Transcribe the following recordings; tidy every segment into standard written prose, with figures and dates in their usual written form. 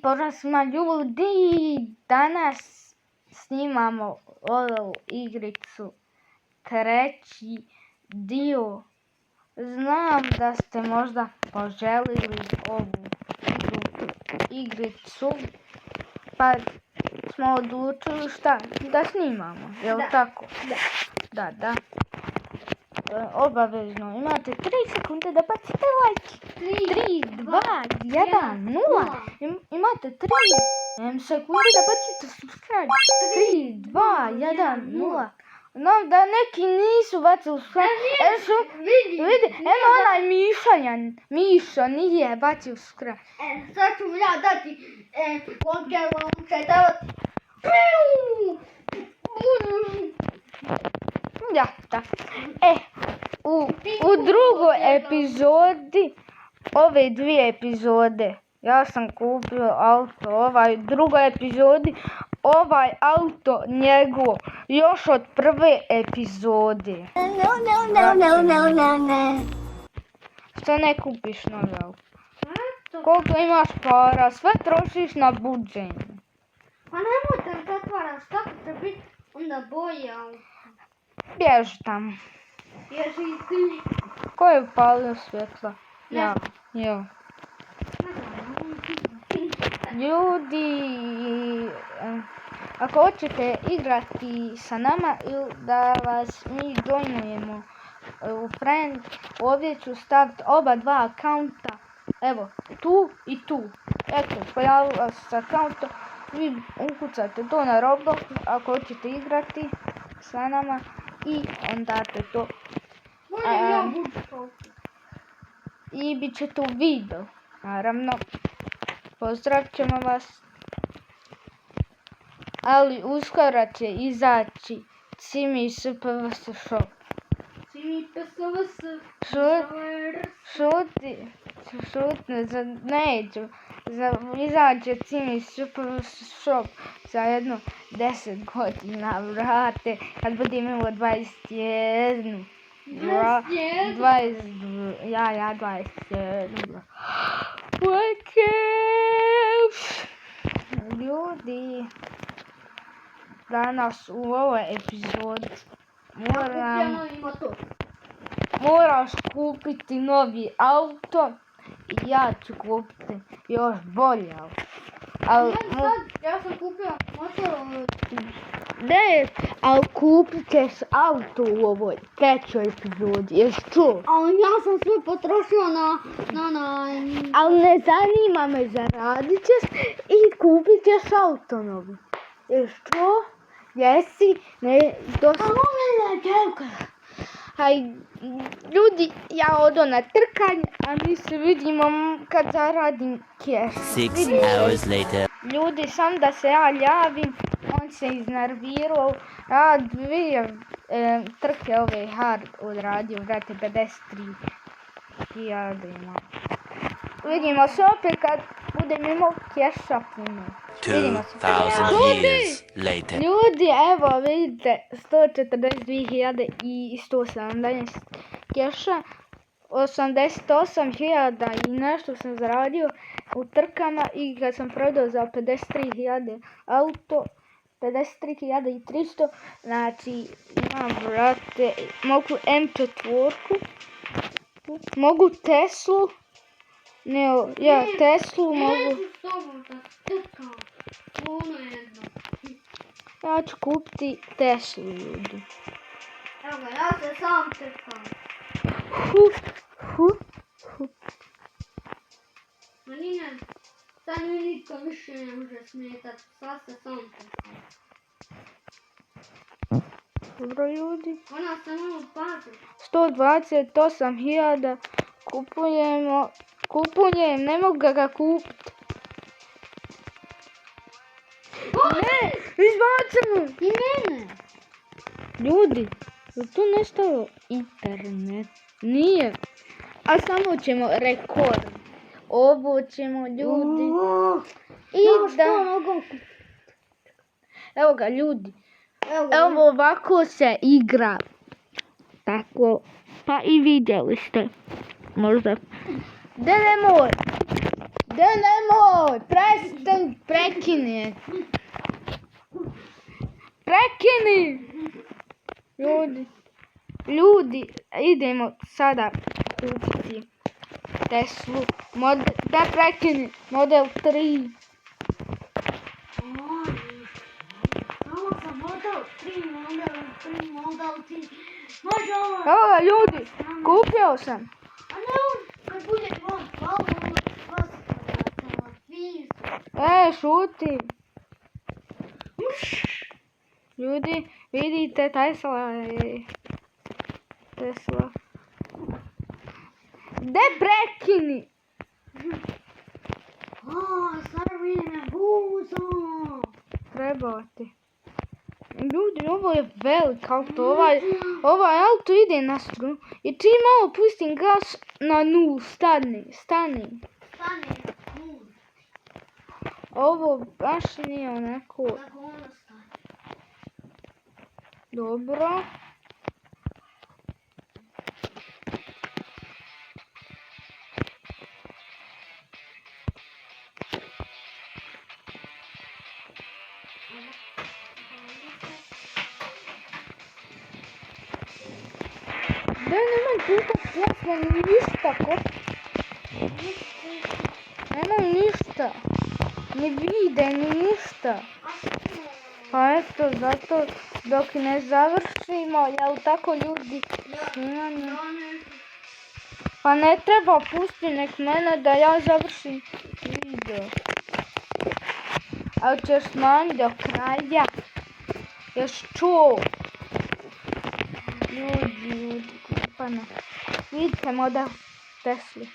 pošto smo ljudi, danas snimamo ovu igricu, treći dio. Znam da ste možda poželili ovu igricu, pa smo odlučili šta da snimamo, jel tako? Da. Obavezno imate 3 sekunde da bacite like. 3, 2, 1, 0. Imate 3 sekunde da bacite subscribe. 3, 2, 1, 0. Znam da neki nisu bacili subscribe. Vidi, eno onaj Miša nije bacio subscribe. Sad ću ja dati Pokemon će davati. Da. U drugoj epizodi, ove 2 epizode, ja sam kupio auto, drugoj epizodi, ovaj auto njegov, još od prve epizode. No. Što ne kupiš novi auto? Koliko imaš para, sve trošiš na buđenje. Pa nemoj da zatvaraš, tako će biti onda bolje auto. Bježi tamo. Bježi i ti. Ko je upalio svjetla? Ja. Ljudi, ako hoćete igrati sa nama ili da vas mi joinujemo u friend, ovdje ću staviti oba 2 akaunta. Evo, tu i tu. Eto, pojavila se akaunta. Vi ukucate to na Roblox ako hoćete igrati sa nama i onda date to. I bit će tu video. Naravno, pozdravit ćemo vas. Ali uskoro će izaći Cimi SPVS shop. Cimi SPVS. Neću. Izaće Cimi SPVS shop za jedno 10 godina, vrate, kad budem imao 21. 21. Ljudi, danas u ovoj epizodi moraš kupiti novi auto i ja ću kupiti još bolje auto. Ja sam kupio motor. Ne, ali kupit ćeš auto u ovoj trećoj epizodi, jesi čuo? Ali ja sam sve potrošio na... Ali ne zanima me, zaradit ćeš i kupit ćeš auto novi. Jesi čuo? Jesi? Ne, dosta... Haj, ljudi, ja odo na trkanje, a mi se vidimo kad zaradim keš. 6 hours later. Ljudi, sam da se ja javim, on se iznervirao, ja 2 trke ove hard odradio, vrate, 53.000 ima. Vidimo se opet kad budem imao keša puno. 2000 years later. Ljudi, evo vidite, 142.000 i 170 keša, 88.000 i nešto sam zaradio u trkama i kad sam prodao za 53.000 auto, 53.300, znači imam, brate, mogu M4, mogu Teslu, Teslu mogu. Ja ću kupiti Teslu, ljudi. Evo ga, ja se sam trkam. Manine, sad mi niko više ne može smetati, sad se sam trkam. Dobro, ljudi. Ona se malo pazi. 128.000 kupujem, ne mogu ga kupiti. Ne, izbacimo. I mene. Ljudi, je tu nestalo internet? Nije. A samo ćemo rekord. Ovo ćemo, ljudi. I da... Evo ga, ljudi. Evo ovako se igra. Tako. Pa i vidjeli ste. Možda. Nemoj. Da nemoj, prekini. Prekini! Ljudi, idemo sada kupiti Teslu. Da prekini, Model 3. Ovo sam Model 3. Može ovo. Evo ga ljudi, kupio sam. A ne on, kad bude vam hvala, vas Šuti. Ljudi, vidite, Tesla. De prekini. Sad vidim buzo. Trebao ti. Ljudi, ovo je velik auto. Ovaj auto ide na strunu. I čim malo pustim gas na nul, stani. Stane na Ovo baš nije onako tako ono stane. dobro. Da nemam tuto plasma ni ništa. Nemam ništa. Ni vide, ni ništa. Pa eto, zato dok ne završimo, jel tako ljudi, snimanje. Pa ne treba pusti nek mene da ja završim video. Ali ćeš smanjiti do kraja. Još čuo. Ljudi, pa ne. Vidite model Tesla.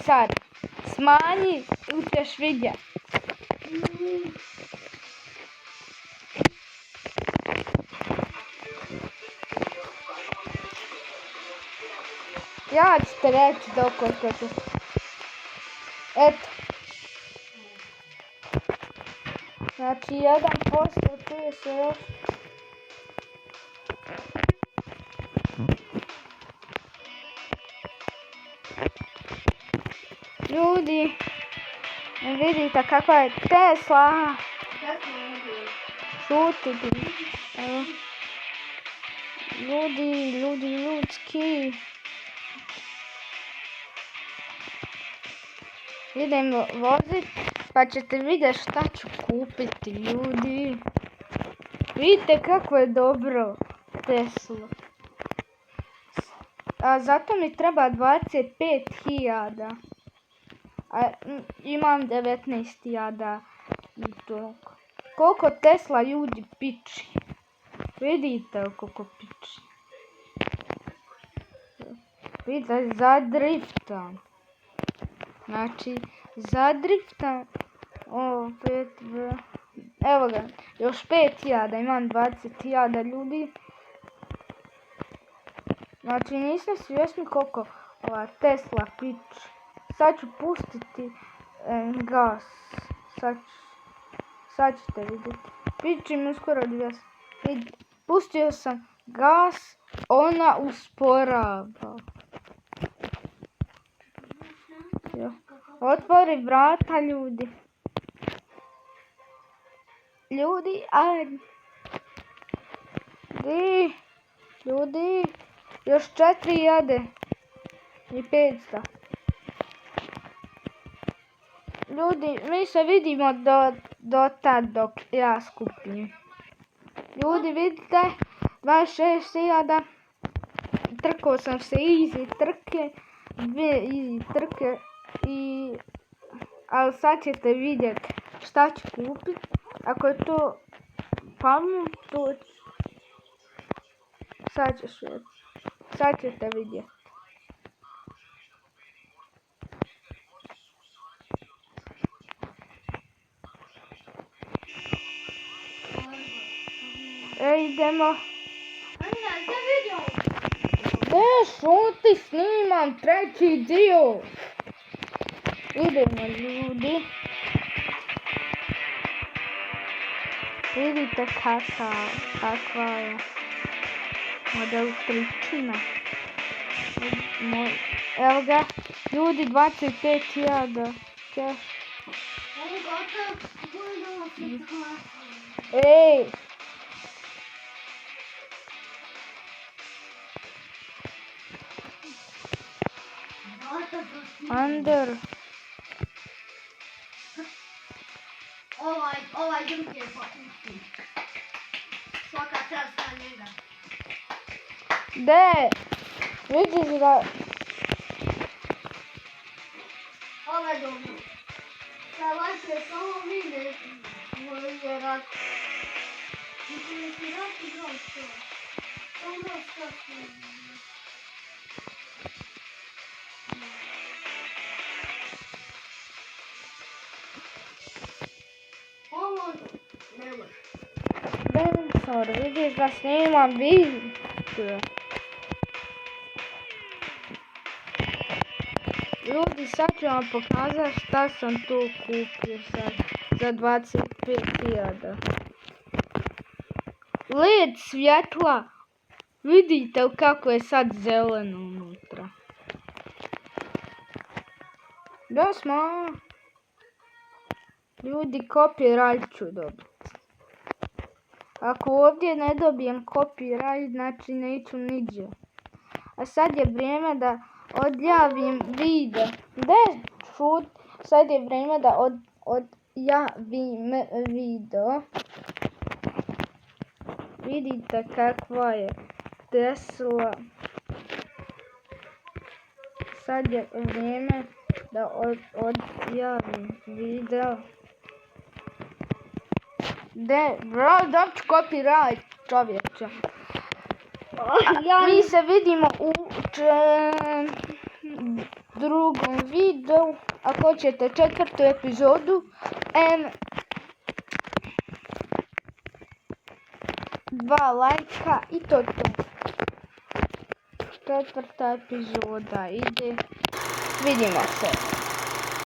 Sad, smanji i ćeš vidjeti. Ja ću te reći dok ću. Eto. Znači 1%, tu je se još. Ljudi, vidite kakva je Tesla. Šutiti. Evo. Ljudski. Idem vozit, pa ćete vidjeti šta ću kupiti, ljudi. Vidite kako je dobro Tesla. A zato mi treba 25.000. A imam 19.000 i toliko. Koliko Tesla ljudi piči. Vidite koliko piči. Vidite, zadriftam. Znači, zadriftam. Evo ga, još 5.000, imam 20.000 ljudi. Znači, nisam svjesni koliko ova Tesla piči. Sad ću pustiti gas. Sad ćete vidjeti. Piči mi uskoro 200. Pustio sam gas, ona usporava. Otvori vrata, ljudi. Ajde. Ljudi, još 4 jade. I 500. Ljudi, mi se vidimo do tad dok ja skupim. Ljudi, vidite, 26.000. Trkao sam se easy trke. 2 easy trke. Ali sad ćete vidjeti šta ću kupiti. Ako je to pamet, to sad ćete vidjeti. Idemo. Šuti, snimam 3. dio. Idemo, ljudi. Vidite kakva je Model 3. Evo ga. Ljudi, 25.000. Ovo gotovo, budemo se glasati. Ej! Under. Ovaj drugi je pokušen. Svaka čast na njega. De! Vidiš da... Ovaj dobro. Sada se samo vide je rat. Mislim si rat i broj što. Samo broj što se. Ovo ne može. Densor, vidiš da snimam video. Ljudi, sad ću vam pokazati šta sam tu kupio sad za 25.000. LED svjetla. Vidite kako je sad zeleno unutra. Da smo. Ljudi, copyright ću dobiti. Ako ovdje ne dobijem copyright, znači neću niđe. A sad je vrijeme da odjavim video. Sad je vrijeme da odjavim video. Vidite kakva je Tesla. Sad je vrijeme da odjavim video. Bro, dobit ću copyright, čovječe. Mi se vidimo u drugom videu. Ako hoćete 4. epizodu. 2 lajka i to. 4. epizoda ide. Vidimo se.